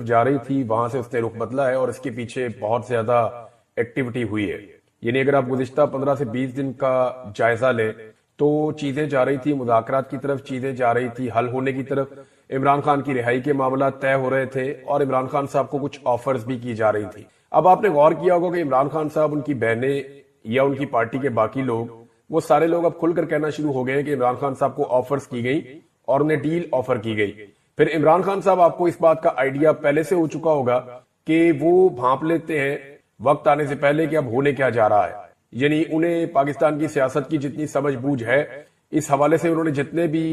جا رہی تھی وہاں سے اس نے رخ بدلا ہے اور اس کے پیچھے بہت زیادہ ایکٹیویٹی ہوئی ہے. یعنی اگر آپ گزشتہ 15 سے 20 دن کا جائزہ لیں تو چیزیں جا رہی تھی مذاکرات کی طرف، چیزیں جا رہی تھی حل ہونے کی طرف. عمران خان کی رہائی کے معاملات طے ہو رہے تھے اور عمران خان صاحب کو کچھ آفرز بھی کی جا رہی تھی. اب آپ نے غور کیا ہوگا کہ عمران خان صاحب، ان کی بہنیں یا ان کی پارٹی کے باقی لوگ، وہ سارے لوگ اب کھل کر کہنا شروع ہو گئے ہیں کہ عمران خان صاحب کو آفرز کی گئی اور انہیں ڈیل آفر کی گئی. پھر عمران خان صاحب، آپ کو اس بات کا آئیڈیا پہلے سے ہو چکا ہوگا کہ وہ بھانپ لیتے ہیں وقت آنے سے پہلے کہ اب ہونے کیا جا رہا ہے. یعنی انہیں پاکستان کی سیاست کی جتنی سمجھ بوجھ ہے، اس حوالے سے انہوں نے جتنے بھی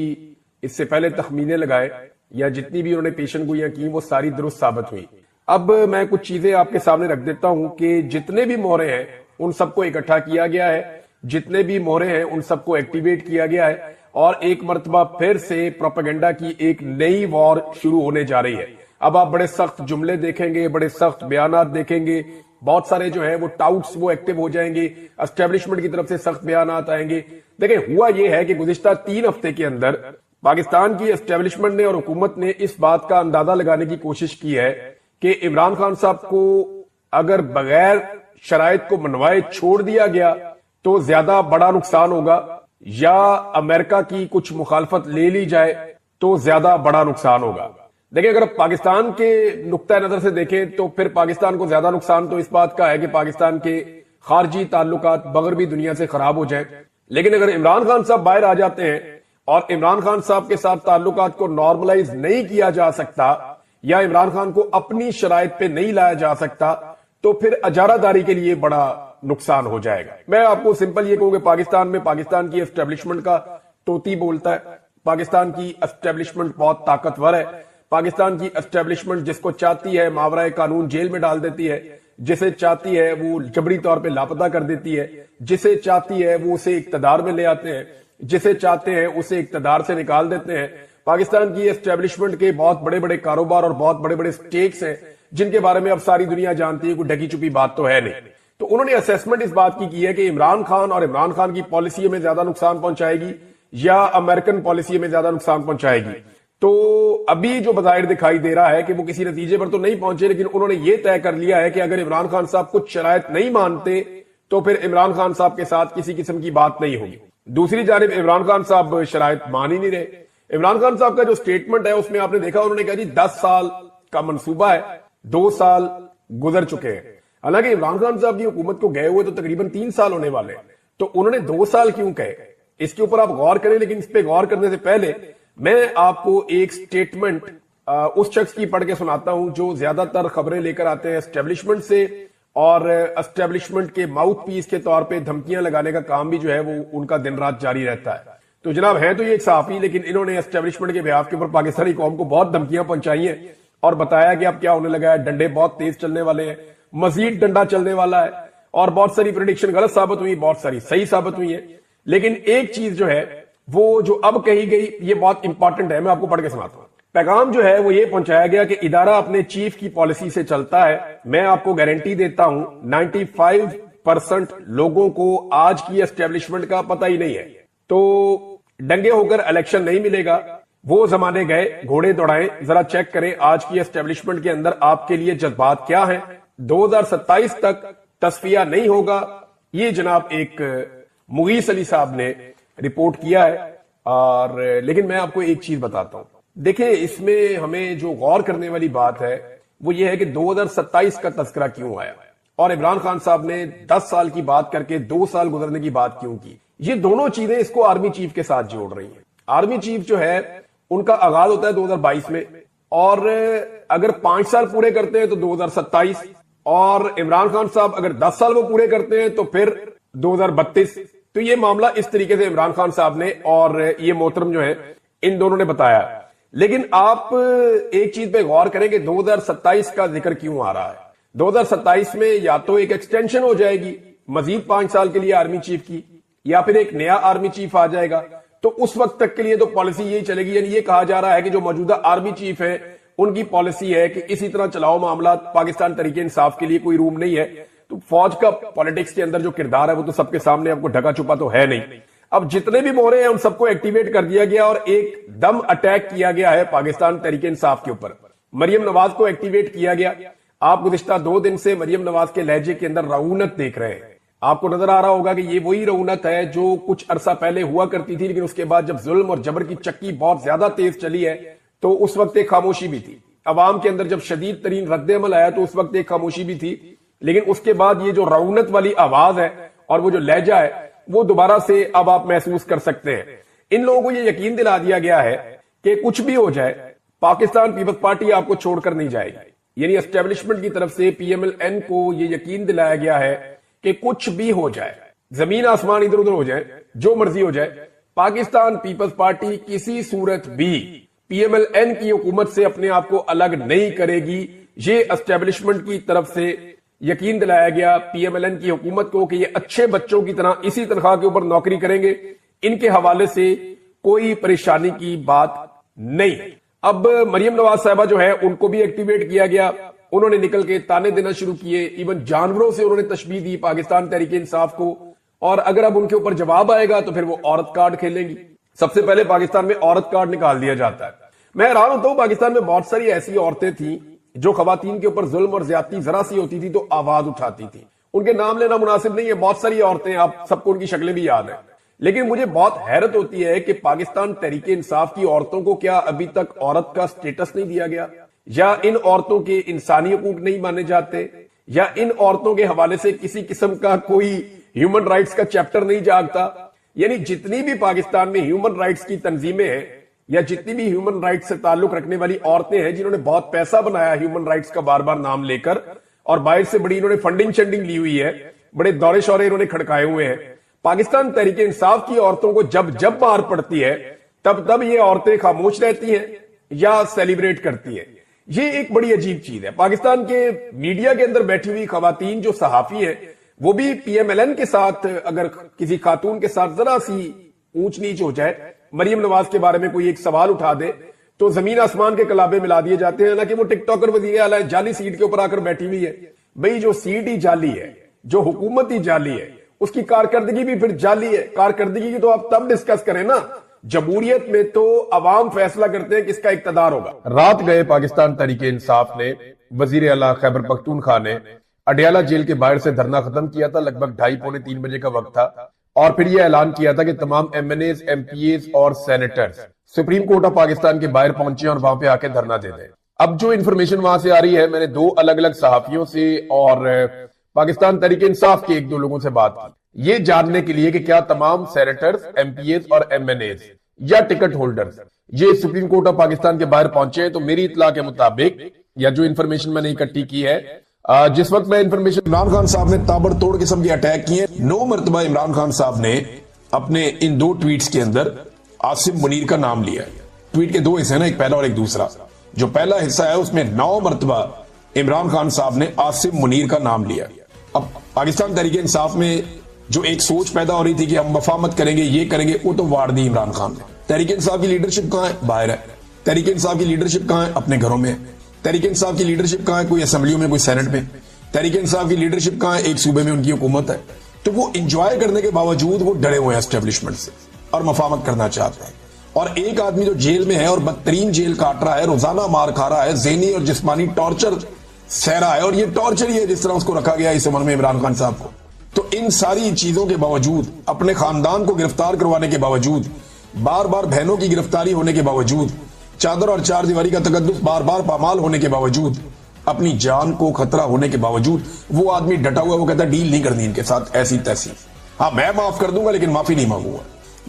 اس سے پہلے تخمینے لگائے یا جتنی بھی انہوں نے پیشن گوئیاں کی، وہ ساری درست ثابت ہوئی. اب میں کچھ چیزیں آپ کے سامنے رکھ دیتا ہوں کہ جتنے بھی مہرے ہیں ان سب کو اکٹھا کیا گیا ہے، جتنے بھی مہرے ہیں ان سب کو ایکٹیویٹ کیا گیا ہے اور ایک مرتبہ پھر سے پروپیگنڈا کی ایک نئی وار شروع ہونے جا رہی ہے. اب آپ بڑے سخت جملے دیکھیں گے، بڑے سخت بیانات دیکھیں گے، بہت سارے جو ہیں وہ ٹاؤٹس وہ ایکٹیو ہو جائیں گے، اسٹیبلشمنٹ کی طرف سے سخت بیانات آئیں گے. دیکھیں، ہوا یہ ہے کہ گزشتہ 3 ہفتے کے اندر پاکستان کی اسٹیبلشمنٹ نے اور حکومت نے اس بات کا اندازہ لگانے کی کوشش کی ہے کہ عمران خان صاحب کو اگر بغیر شرائط کو منوائے چھوڑ دیا گیا تو زیادہ بڑا نقصان ہوگا، یا امریکہ کی کچھ مخالفت لے لی جائے تو زیادہ بڑا نقصان ہوگا. دیکھیں، اگر پاکستان کے نقطہ نظر سے دیکھیں تو پھر پاکستان کو زیادہ نقصان تو اس بات کا ہے کہ پاکستان کے خارجی تعلقات مغربی دنیا سے خراب ہو جائیں. لیکن اگر عمران خان صاحب باہر آ جاتے ہیں اور عمران خان صاحب کے ساتھ تعلقات کو نارملائز نہیں کیا جا سکتا یا عمران خان کو اپنی شرائط پہ نہیں لایا جا سکتا تو پھر اجارہ داری کے لیے بڑا نقصان ہو جائے گا. میں آپ کو سمپل یہ کہوں کہ پاکستان میں پاکستان کی اسٹیبلشمنٹ کا توتی بولتا ہے. پاکستان کی اسٹیبلشمنٹ بہت طاقتور ہے. پاکستان کی اسٹیبلشمنٹ جس کو چاہتی ہے ماورائے قانون جیل میں ڈال دیتی ہے، جسے چاہتی ہے وہ جبری طور پہ لاپتہ کر دیتی ہے، جسے چاہتی ہے وہ اسے اقتدار میں لے آتے ہیں، جسے چاہتے ہیں اسے اقتدار سے نکال دیتے ہیں. پاکستان کی اسٹیبلشمنٹ کے بہت بڑے بڑے کاروبار اور بہت بڑے بڑے سٹیکس ہیں جن کے بارے میں اب ساری دنیا جانتی ہے، کوئی ڈھکی چھپی بات تو ہے نہیں. تو انہوں نے اسیسمنٹ اس بات کی ہے کہ عمران خان اور عمران خان کی پالیسی میں زیادہ نقصان پہنچائے گی یا امریکن پالیسی میں زیادہ نقصان پہنچائے گی. تو ابھی جو بظاہر دکھائی دے رہا ہے کہ وہ کسی نتیجے پر تو نہیں پہنچے، لیکن انہوں نے یہ طے کر لیا ہے کہ اگر عمران خان صاحب کچھ شرائط نہیں مانتے تو پھر عمران خان صاحب کے ساتھ کسی قسم کی بات نہیں ہوگی. دوسری جانب عمران خان صاحب شرائط مان ہی نہیں رہے. عمران خان صاحب کا جو سٹیٹمنٹ ہے اس میں آپ نے دیکھا انہوں نے کہا جی 10 سال کا منصوبہ ہے، 2 سال گزر چکے ہیں. حالانکہ عمران خان صاحب کی حکومت کو گئے ہوئے تو تقریباً 3 سال ہونے والے ہیں، تو انہوں نے 2 سال کیوں کہے؟ اس کے اوپر آپ غور کریں. لیکن اس پہ غور کرنے سے پہلے میں آپ کو ایک سٹیٹمنٹ اس شخص کی پڑھ کے سناتا ہوں جو زیادہ تر خبریں لے کر آتے ہیں اسٹیبلشمنٹ سے، اور اسٹیبلشمنٹ کے ماؤتھ پیس کے طور پہ دھمکیاں لگانے کا کام بھی جو ہے وہ ان کا دن رات جاری رہتا ہے. تو جناب ہیں تو یہ ایک صحافی، لیکن انہوں نے اسٹیبلشمنٹ کے بیاف کے اوپر پاکستانی قوم کو بہت دھمکیاں پہنچائی ہیں اور بتایا کہ اب کیا ہونے لگا ہے، ڈنڈے بہت تیز چلنے والے ہیں، مزید ڈنڈا چلنے والا ہے. اور بہت ساری پریڈکشن غلط ثابت ہوئی، بہت ساری صحیح ثابت ہوئی ہیں. لیکن ایک چیز جو ہے وہ جو اب کہی گئی یہ بہت امپورٹنٹ ہے، میں آپ کو پڑھ کے سناتا ہوں. پیغام جو ہے وہ یہ پہنچایا گیا کہ ادارہ اپنے چیف کی پالیسی سے چلتا ہے. میں آپ کو گارنٹی دیتا ہوں 95% لوگوں کو آج کی اسٹیبلشمنٹ کا پتہ ہی نہیں ہے. تو ڈنگے ہو کر الیکشن نہیں ملے گا، وہ زمانے گئے، گھوڑے دوڑائیں. ذرا چیک کریں آج کی اسٹیبلشمنٹ کے اندر آپ کے لیے جذبات کیا ہیں. 2027 تک تصفیہ نہیں ہوگا، یہ جناب ایک مغیث علی صاحب نے رپورٹ کیا ہے. اور لیکن میں آپ کو ایک چیز بتاتا ہوں. دیکھیں، اس میں ہمیں جو غور کرنے والی بات ہے وہ یہ ہے کہ 2027 کا تذکرہ کیوں آیا اور عمران خان صاحب نے 10 سال کی بات کر کے 2 سال گزرنے کی بات کیوں کی. یہ دونوں چیزیں اس کو آرمی چیف کے ساتھ جوڑ رہی ہیں. آرمی چیف جو ہے ان کا آغاز ہوتا ہے 2022 میں، اور اگر 5 سال پورے کرتے ہیں تو 2027، اور عمران خان صاحب اگر 10 سال وہ پورے کرتے ہیں تو پھر 2032. تو یہ معاملہ اس طریقے سے عمران خان صاحب نے اور یہ محترم جو ہے ان دونوں نے بتایا. لیکن آپ ایک چیز پہ غور کریں کہ 2027 کا ذکر کیوں آ رہا ہے. 2027 میں یا تو ایک ایکسٹینشن ہو جائے گی مزید 5 سال کے لیے آرمی چیف کی، یا پھر ایک نیا آرمی چیف آ جائے گا. تو اس وقت تک کے لیے تو پالیسی یہی چلے گی. یعنی یہ کہا جا رہا ہے کہ جو موجودہ آرمی چیف ہے ان کی پالیسی ہے کہ اسی طرح چلاؤ معاملات، پاکستان تحریک انصاف کے لیے کوئی روم نہیں ہے. تو فوج کا پالیٹکس کے اندر جو کردار ہے وہ تو سب کے سامنے آپ کو ڈھکا چھپا تو ہے نہیں. اب جتنے بھی مورے ہیں ان سب کو ایکٹیویٹ کر دیا گیا اور ایک دم اٹیک کیا گیا ہے پاکستان تحریک انصاف کے اوپر. مریم نواز کو ایکٹیویٹ کیا گیا. آپ گزشتہ 2 دن سے مریم نواز کے لہجے کے اندر رعونت دیکھ رہے ہیں. آپ کو نظر آ رہا ہوگا کہ یہ وہی رعونت ہے جو کچھ عرصہ پہلے ہوا کرتی تھی، لیکن اس کے بعد جب ظلم اور جبر کی چکی بہت زیادہ تیز چلی ہے تو اس وقت ایک خاموشی بھی تھی. عوام کے اندر جب شدید ترین رد عمل آیا تو اس وقت ایک خاموشی بھی تھی، لیکن اس کے بعد یہ جو رعونت والی آواز ہے اور وہ جو لہجہ ہے وہ دوبارہ سے اب آپ محسوس کر سکتے ہیں. ان لوگوں کو یہ یقین دلا دیا گیا ہے کہ کچھ بھی ہو جائے پاکستان پیپلز پارٹی آپ کو چھوڑ کر نہیں جائے گی. یعنی اسٹیبلشمنٹ کی طرف سے پی ایم ایل این کو یہ یقین دلایا گیا ہے کہ کچھ بھی ہو جائے، زمین آسمان ادھر ادھر ہو جائے، جو مرضی ہو جائے، پاکستان پیپلز پارٹی کسی صورت بھی پی ایم ایل این کی حکومت سے اپنے آپ کو الگ نہیں کرے گی. یہ اسٹیبلشمنٹ کی طرف سے یقین دلایا گیا پی ایم ایل این کی حکومت کو کہ یہ اچھے بچوں کی طرح اسی تنخواہ کے اوپر نوکری کریں گے. ان کے حوالے سے کوئی پریشانی کی بات نہیں. اب مریم نواز صاحبہ جو ہے ان کو بھی ایکٹیویٹ کیا گیا. انہوں نے نکل کے تانے دینا شروع کیے، ایون جانوروں سے انہوں نے تشبیہ دی پاکستان تحریک انصاف کو. اور اگر اب ان کے اوپر جواب آئے گا تو پھر وہ عورت کارڈ کھیلیں گی. سب سے پہلے پاکستان میں عورت کارڈ نکال دیا جاتا ہے. میں حیران ہوتا ہوں، پاکستان میں بہت ساری ایسی عورتیں تھیں جو خواتین کے اوپر ظلم اور زیادتی ذرا سی ہوتی تھی تو آواز اٹھاتی تھی. ان کے نام لینا مناسب نہیں ہے، بہت ساری عورتیں، آپ سب کو ان کی شکلیں بھی یاد ہیں. لیکن مجھے بہت حیرت ہوتی ہے کہ پاکستان تحریک انصاف کی عورتوں کو کیا ابھی تک عورت کا سٹیٹس نہیں دیا گیا، یا ان عورتوں کے انسانی حقوق نہیں مانے جاتے، یا ان عورتوں کے حوالے سے کسی قسم کا کوئی ہیومن رائٹس کا چیپٹر نہیں جاگتا. یعنی جتنی بھی پاکستان میں ہیومن رائٹس کی تنظیمیں ہیں یا جتنی بھی ہیومن رائٹس سے تعلق رکھنے والی عورتیں ہیں جنہوں نے بہت پیسہ بنایا ہیومن رائٹس کا بار بار نام لے کر، اور باہر سے بڑی انہوں نے فنڈنگ شنڈنگ لی ہوئی ہے، بڑے دورے شورے انہوں نے کھڑکائے ہوئے ہیں، پاکستان تحریک انصاف کی عورتوں کو جب جب مار پڑتی ہے تب یہ عورتیں خاموش رہتی ہیں یا سیلیبریٹ کرتی ہیں. یہ ایک بڑی عجیب چیز ہے. پاکستان کے میڈیا کے اندر بیٹھی ہوئی خواتین جو صحافی ہیں وہ بھی پی ایم ایل این کے ساتھ، اگر کسی خاتون کے ساتھ ذرا سی اونچ نیچ ہو جائے، مریم نواز کے بارے میں کوئی ایک سوال اٹھا دے تو زمین آسمان کے کلابے ملا دیے جاتے ہیں. نہ کہ وہ ٹک ٹاکر وزیر اعلیٰ جعلی سیٹ کے اوپر آ کر بیٹھی ہوئی ہے. بھئی جو سیٹ ہی جعلی ہے، جو حکومت ہی جعلی ہے، اس کی کارکردگی بھی پھر جعلی ہے. کارکردگی کی تو آپ تب ڈسکس کریں نا، جمہوریت میں تو عوام فیصلہ کرتے ہیں کس کا اقتدار ہوگا. رات گئے پاکستان تحریک انصاف نے، وزیر اعلیٰ خیبر پختونخوا نے اڈیالہ جیل کے باہر سے دھرنا ختم کیا تھا. لگ بھگ 2:30 پونے 3 بجے کا وقت تھا، اور پھر یہ اعلان کیا تھا کہ تمام MNAs, MPAs اور senators supreme court of Pakistan کے باہر پہنچے اور وہاں پہ آ کے دھرنا دے دیں. اب جو انفارمیشن وہاں سے آ رہی ہے، میں نے 2 الگ الگ صحافیوں سے اور پاکستان تحریک انصاف کے 1-2 لوگوں سے بات کی، یہ جاننے کے لیے کہ کیا تمام سینیٹرز، ایم پی ایز اور ایم این ایز یا ٹکٹ ہولڈرز یہ سپریم کورٹ آف پاکستان کے باہر پہنچے ہیں. تو میری اطلاع کے مطابق، یا جو انفارمیشن میں نے اکٹھی کی ہے، جس وقت میں انفارمیشن، عمران خان صاحب نے تابڑ توڑ قسم کے اٹیک کیے. 9 مرتبہ عمران خان صاحب نے اپنے ان 2 ٹویٹس کے اندر عاصم منیر کا نام لیا. ٹویٹ کے 2 حصے ہیں نا، ایک پہلا اور ایک دوسرا. جو پہلا حصہ ہے اس میں 9 مرتبہ عمران خان صاحب نے عاصم منیر کا نام لیا. اب پاکستان تحریک انصاف میں جو ایک سوچ پیدا ہو رہی تھی کہ ہم وفامت کریں گے، یہ کریں گے، وہ تو واڑ دی عمران خان نے. تحریک انصاف کی لیڈرشپ کہاں ہے؟ باہر ہے. تحریک انصاف کی لیڈرشپ کہاں ہے؟ اپنے گھروں میں. تحریک انصاف کی لیڈرشپ کہاں ہے؟ کوئی اسمبلیوں میں، کوئی سینٹ میں. تحریک انصاف کی لیڈرشپ کہاں ہے؟ ایک صوبے میں ان کی حکومت ہے. تو وہ انجوائے کرنے کے باوجود وہ ڈرے ہوئے ہیں اسٹیبلشمنٹ سے اور مفاہمت کرنا چاہتے ہیں. اور ایک آدمی جو جیل میں ہے اور بدترین جیل کاٹ رہا ہے، روزانہ مار کھا رہا ہے، ذہنی اور جسمانی ٹارچر سہ رہا ہے، اور یہ ٹارچر ہی ہے جس طرح اس کو رکھا گیا اس عمر میں عمران خان صاحب کو. تو ان ساری چیزوں کے باوجود، اپنے خاندان کو گرفتار کروانے کے باوجود، بار بار بہنوں کی گرفتاری ہونے کے باوجود، چادر اور 4 دیواری کا تقدس بار بار پامال ہونے کے باوجود، اپنی جان کو خطرہ ہونے کے باوجود، وہ آدمی ڈٹا ہوا ہے. وہ کہتا ہے ڈیل نہیں کرنی ان کے ساتھ ایسی تیسی. ہاں میں معاف کر دوں گا لیکن معافی نہیں مانگوں گا.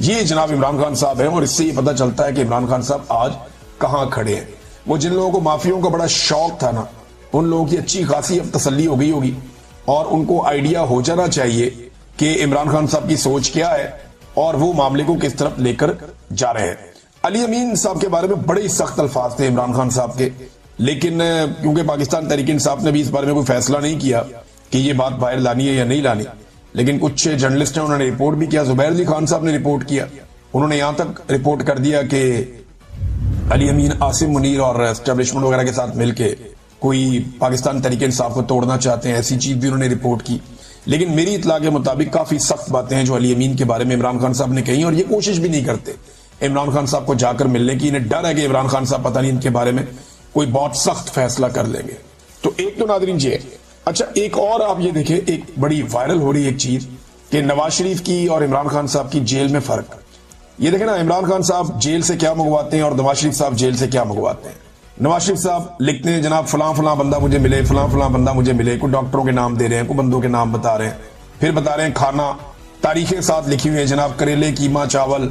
یہ جناب عمران خان صاحب ہیں، اور اس سے یہ پتہ چلتا ہے کہ عمران خان صاحب آج کہاں کھڑے ہیں. وہ جن لوگوں کو مافیوں کا بڑا شوق تھا نا، ان لوگوں کی اچھی خاصی اب تسلی ہو گئی ہوگی، اور ان کو آئیڈیا ہو جانا چاہیے کہ عمران خان صاحب کی سوچ کیا ہے اور وہ معاملے کو کس طرف لے کر جا رہے ہیں. علی امین صاحب کے بارے میں بڑے سخت الفاظ تھے عمران خان صاحب کے، لیکن کیونکہ پاکستان تحریک انصاف نے بھی اس بارے میں کوئی فیصلہ نہیں کیا کہ یہ بات باہر لانی ہے یا نہیں لانی، لیکن کچھ جرنلسٹ ہیں انہوں نے رپورٹ بھی کیا. زبیر علی خان صاحب نے رپورٹ کیا، انہوں نے یہاں تک رپورٹ کر دیا کہ علی امین عاصم منیر اور اسٹیبلشمنٹ وغیرہ کے ساتھ مل کے کوئی پاکستان تحریک انصاف کو توڑنا چاہتے ہیں، ایسی چیز بھی انہوں نے رپورٹ کی. لیکن میری اطلاع کے مطابق کافی سخت باتیں ہیں جو علی امین کے بارے میں عمران خان صاحب نے کہی، اور یہ کوشش بھی نہیں کرتے عمران خان صاحب کو جا کر ملنے کی. انہیں ڈر ہے کہ عمران خان صاحب پتہ نہیں ان کے بارے میں کوئی بہت سخت فیصلہ کر لیں گے. تو ایک تو ناظرین یہ ہے. اچھا ایک اور آپ یہ دیکھیں, ایک بڑی وائرل ہو رہی ایک چیز کہ نواز شریف کی اور عمران خان صاحب کی جیل میں فرق. یہ دیکھیں نا, عمران خان صاحب جیل سے کیا منگواتے ہیں اور نواز شریف صاحب جیل سے کیا منگواتے ہیں. نواز شریف صاحب لکھتے ہیں جناب فلاں فلاں بندہ مجھے ملے, فلاں فلاں بندہ مجھے ملے, کوئی ڈاکٹروں کے نام دے رہے ہیں, کوئی بندوں کے نام بتا رہے ہیں, پھر بتا رہے ہیں کھانا, تاریخیں ساتھ لکھی ہوئی ہیں جناب, کریلے قیمہ چاول,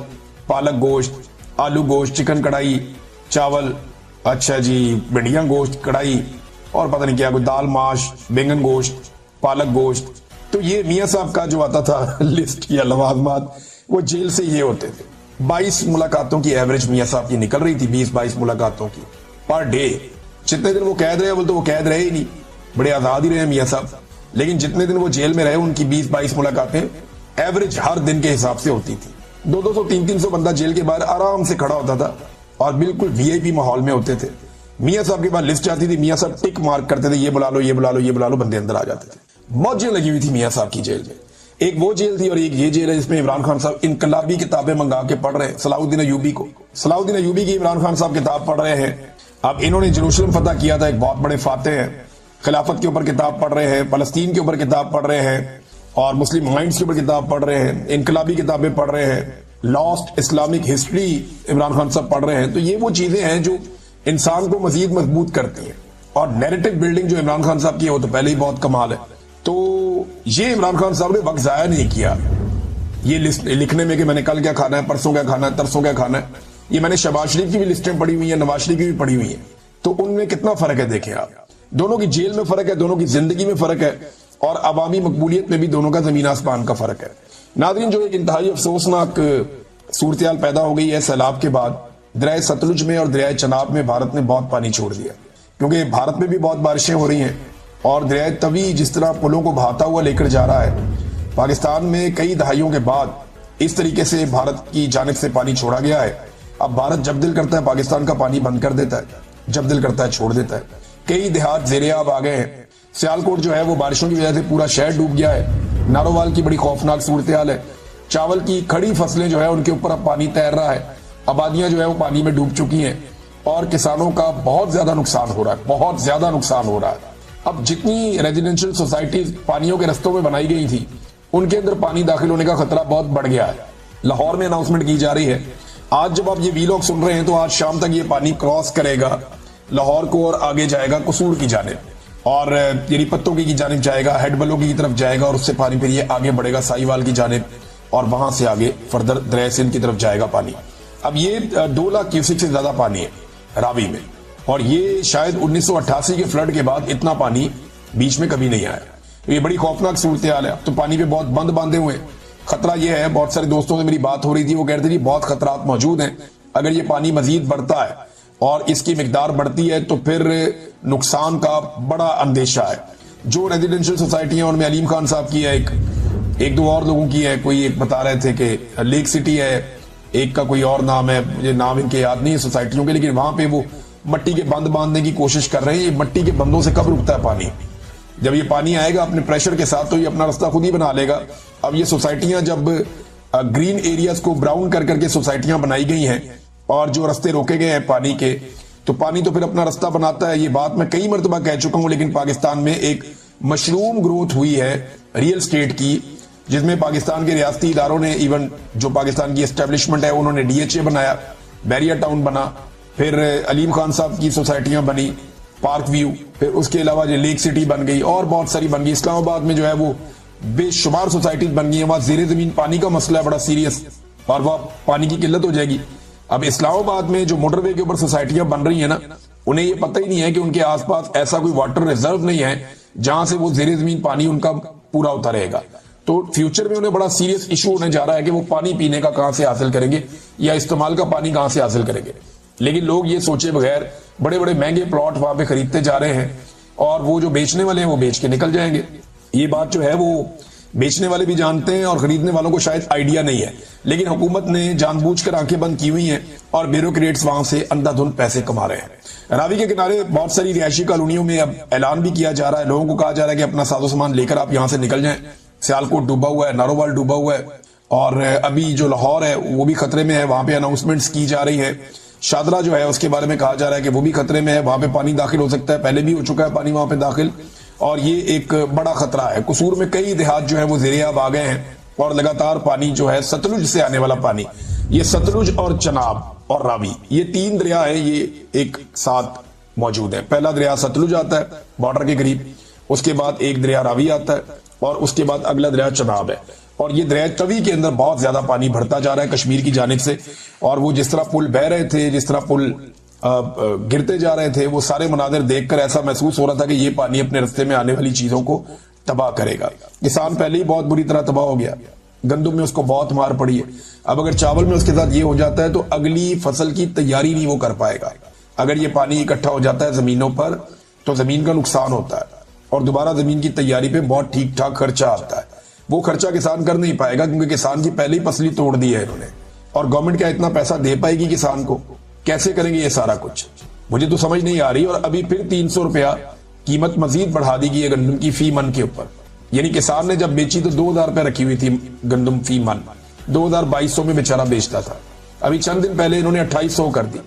پالک گوشت, آلو گوشت, چکن کڑھائی چاول, اچھا جی بھنڈیاں گوشت کڑھائی, اور پتہ نہیں کیا کوئی دال ماش, بینگن گوشت, پالک گوشت. تو یہ میاں صاحب کا جو آتا تھا لسٹ یا لوازمات, وہ جیل سے یہ ہوتے تھے. 22 ملاقاتوں کی ایوریج میاں صاحب کی نکل رہی تھی, 20-22 ملاقاتوں کی پر ڈے. جتنے دن وہ قید رہے, بولتے وہ قید رہے ہی نہیں, بڑے آزاد ہی رہے میاں صاحب, لیکن جتنے دن وہ جیل میں رہے ان کی 20-22 ملاقاتیں ایوریج ہر دن کے حساب سے ہوتی تھی. 200-300 بندہ جیل کے باہر آرام سے کھڑا ہوتا تھا اور بالکل وی آئی پی ماحول میں ہوتے تھے. میاں صاحب کے بعد لسٹ آتی تھی, میاں صاحب ٹک مارک کرتے تھے, یہ بلا لو, یہ بلا لو, یہ بلا لو, بندے اندر آ جاتے تھے. موجیں لگی ہوئی تھی میاں صاحب کی جیل میں. ایک وہ جیل تھی اور ایک یہ جیل ہے جس میں عمران خان صاحب انقلابی کتابیں منگا کے پڑھ رہے ہیں. صلاح الدین ایوبی کی عمران خان صاحب کتاب پڑھ رہے ہیں. اب انہوں نے جروسلم فتح کیا تھا, ایک بہت بڑے فاتح ہیں. خلافت کے اوپر کتاب پڑھ رہے ہیں, فلسطین کے اوپر کتاب پڑھ رہے ہیں, اور مسلم مائنڈز کے اوپر کتاب پڑھ رہے ہیں, انقلابی کتابیں پڑھ رہے ہیں, last Islamic history Imran Khan صاحب پڑھ رہے ہیں. تو یہ وہ چیزیں ہیں جو انسان کو مزید مضبوط کرتی ہیں, اور نیریٹو بلڈنگ جو عمران خان صاحب کی ہے وہ تو پہلے ہی بہت کمال ہے. تو یہ عمران خان صاحب نے وقت ضائع نہیں کیا یہ لکھنے میں کہ میں نے کل کیا کھانا ہے, پرسوں کیا کھانا ہے, ترسوں کیا کھانا ہے. یہ میں نے شہباز شریف کی بھی لسٹیں پڑھی ہوئی ہیں, نواز شریف کی بھی پڑھی ہوئی ہیں. تو ان میں کتنا فرق ہے دیکھیں آپ. دونوں کی جیل میں فرق ہے, دونوں کی زندگی میں فرق ہے, اور عوامی مقبولیت میں بھی دونوں کا زمین آسمان کا فرق ہے. ناظرین, جو ایک انتہائی افسوسناک صورتحال پیدا ہو گئی ہے سیلاب کے بعد, دریائے ستلج میں اور دریائے چناب میں بھارت نے بہت پانی چھوڑ دیا, کیونکہ بھارت میں بھی بہت بارشیں ہو رہی ہیں, اور دریائے توی جس طرح پلوں کو بہاتا ہوا لے کر جا رہا ہے. پاکستان میں کئی دہائیوں کے بعد اس طریقے سے بھارت کی جانب سے پانی چھوڑا گیا ہے. اب بھارت جب دل کرتا ہے پاکستان کا پانی بند کر دیتا ہے, جب دل کرتا ہے چھوڑ دیتا ہے. کئی دیہات زیر آب آ گئے ہیں. سیالکوٹ جو ہے وہ بارشوں کی وجہ سے پورا شہر ڈوب گیا ہے. نارووال کی بڑی خوفناک صورتحال ہے. چاول کی کھڑی فصلیں جو ہے ان کے اوپر اب پانی تیر رہا ہے. آبادیاں جو ہے وہ پانی میں ڈوب چکی ہیں, اور کسانوں کا بہت زیادہ نقصان ہو رہا ہے, بہت زیادہ نقصان ہو رہا ہے. اب جتنی ریزیڈینشل سوسائٹیز پانیوں کے رستوں میں بنائی گئی تھی, ان کے اندر پانی داخل ہونے کا خطرہ بہت بڑھ گیا ہے. لاہور میں اناؤنسمنٹ کی جا رہی ہے, آج جب آپ یہ ویلاگ سن رہے ہیں تو آج شام تک یہ پانی کراس کرے گا لاہور کو اور آگے جائے گا قصور کی جانب, اور یعنی پتوں کی جانب جائے گا, ہیڈ بلوں کی طرف جائے گا, اور اس سے پانی پھر یہ آگے بڑھے گا سائیوال کی جانب, اور وہاں سے آگے فردر دریائے سندھ کی طرف جائے گا پانی. اب یہ 2 لاکھ کیوسک سے زیادہ پانی ہے راوی میں, اور یہ شاید 1988 کے فلڈ کے بعد اتنا پانی بیچ میں کبھی نہیں آیا. یہ بڑی خوفناک صورتحال ہے. اب تو پانی پہ بہت بند باندھے ہوئے. خطرہ یہ ہے, بہت سارے دوستوں سے میری بات ہو رہی تھی, وہ کہتے تھے بہت خطرات موجود ہیں, اگر یہ پانی مزید بڑھتا ہے اور اس کی مقدار بڑھتی ہے تو پھر نقصان کا بڑا اندیشہ ہے. جو ریزیڈینشل سوسائٹی ہیں ان میں علیم خان صاحب کی ہے, ایک 2 اور لوگوں کی ہے. کوئی ایک بتا رہے تھے کہ لیک سٹی ہے, ایک کا کوئی اور نام ہے, مجھے نام ان کے یاد نہیں ہے سوسائٹیوں کے, لیکن وہاں پہ وہ مٹی کے بند باندھنے کی کوشش کر رہے ہیں. یہ مٹی کے بندوں سے کب رکتا ہے پانی؟ جب یہ پانی آئے گا اپنے پریشر کے ساتھ تو یہ اپنا رستہ خود ہی بنا لے گا. اب یہ سوسائٹیاں جب گرین ایریاز کو براؤن کر کر کے سوسائٹیاں بنائی گئی ہیں, اور جو رستے روکے گئے ہیں پانی کے, تو پانی تو پھر اپنا رستہ بناتا ہے. یہ بات میں کئی مرتبہ کہہ چکا ہوں, لیکن پاکستان میں ایک مشروم گروتھ ہوئی ہے ریئل اسٹیٹ کی, جس میں پاکستان کے ریاستی اداروں نے, ایون جو پاکستان کی اسٹیبلشمنٹ ہے انہوں نے DHA بنایا, بیریا ٹاؤن بنا, پھر علیم خان صاحب کی سوسائٹیاں بنی, پارک ویو, پھر اس کے علاوہ جو لیک سٹی بن گئی, اور بہت ساری بن گئی. اسلام آباد میں جو ہے وہ بے شمار سوسائٹیز بن گئی ہیں. وہاں زیر زمین پانی کا مسئلہ ہے بڑا سیریس, اور وہاں پانی کی قلت ہو جائے گی. اب اسلام آباد میں جو موٹر وے کے اوپر سوسائٹیاں بن رہی ہیں نا, انہیں یہ پتہ ہی نہیں ہے کہ ان کے آس پاس ایسا کوئی واٹر ریزرو نہیں ہے جہاں سے وہ زیر زمین پانی ان کا پورا ہوتا رہے گا. تو فیوچر میں انہیں بڑا سیریس ایشو ہونے جا رہا ہے کہ وہ پانی پینے کا کہاں سے حاصل کریں گے, یا استعمال کا پانی کہاں سے حاصل کریں گے. لیکن لوگ یہ سوچے بغیر بڑے بڑے مہنگے پلاٹ وہاں پہ خریدتے جا رہے ہیں, اور وہ جو بیچنے والے ہیں وہ بیچ کے نکل جائیں گے. یہ بات جو ہے وہ بیچنے والے بھی جانتے ہیں, اور خریدنے والوں کو شاید آئیڈیا نہیں ہے, لیکن حکومت نے جان بوجھ کر آنکھیں بند کی ہوئی ہیں, اور بیوروکریٹس وہاں سے اندھا دھند پیسے کما رہے ہیں. راوی کے کنارے بہت ساری رہائشی کالونیوں میں اب اعلان بھی کیا جا رہا ہے, لوگوں کو کہا جا رہا ہے کہ اپنا ساز و سامان لے کر آپ یہاں سے نکل جائیں. سیالکوٹ ڈوبا ہوا ہے, نارووال ڈوبا ہوا ہے, اور ابھی جو لاہور ہے وہ بھی خطرے میں ہے, وہاں پہ اناؤنسمنٹس کی جا رہی ہے. شادرہ جو ہے اس کے بارے میں کہا جا رہا ہے کہ وہ بھی خطرے میں ہے, وہاں پہ پانی داخل ہو سکتا ہے, پہلے بھی ہو چکا ہے پانی وہاں پہ داخل, اور یہ ایک بڑا خطرہ ہے. قصور میں کئی دیہات جو ہے وہ زیر آب آ گئے ہیں, اور لگاتار پانی جو ہے ستلج سے آنے والا پانی, یہ ستلج اور چناب اور راوی, یہ تین دریا ہیں, یہ ایک ساتھ موجود ہیں. پہلا دریا ستلج آتا ہے بارڈر کے قریب, اس کے بعد ایک دریا راوی آتا ہے, اور اس کے بعد اگلا دریا چناب ہے. اور یہ دریا چوی کے اندر بہت زیادہ پانی بڑھتا جا رہا ہے کشمیر کی جانب سے, اور وہ جس طرح پل بہ رہے تھے, جس طرح پل گرتے جا رہے تھے, وہ سارے مناظر دیکھ کر ایسا محسوس ہو رہا تھا کہ یہ پانی اپنے رستے میں آنے والی چیزوں کو تباہ کرے گا. کسان پہلے ہی بہت بری طرح تباہ ہو گیا, گندم میں اس کو بہت مار پڑی ہے. اب اگر چاول میں اس کے ساتھ یہ ہو جاتا ہے تو اگلی فصل کی تیاری نہیں وہ کر پائے گا. اگر یہ پانی اکٹھا ہو جاتا ہے زمینوں پر تو زمین کا نقصان ہوتا ہے, اور دوبارہ زمین کی تیاری پہ بہت ٹھیک ٹھاک خرچہ آتا ہے. وہ خرچہ کسان کر نہیں پائے گا, کیونکہ کسان کی پہلے ہی فصلی توڑ دی ہے انہوں نے, اور گورنمنٹ کیا اتنا پیسہ دے پائے گی کسان کو؟ کیسے کریں گے یہ سارا کچھ؟ مجھے تو سمجھ نہیں آ رہی. اور ابھی پھر 300 روپیہ قیمت مزید بڑھا دی گئی ہے گندم کی فی من کے اوپر. یعنی کسان نے جب بیچی تو 2000 روپے رکھی ہوئی تھی گندم فی من, 2200 میں بیچارہ بیچتا تھا, ابھی چند دن پہلے انہوں نے 2800 کر دی.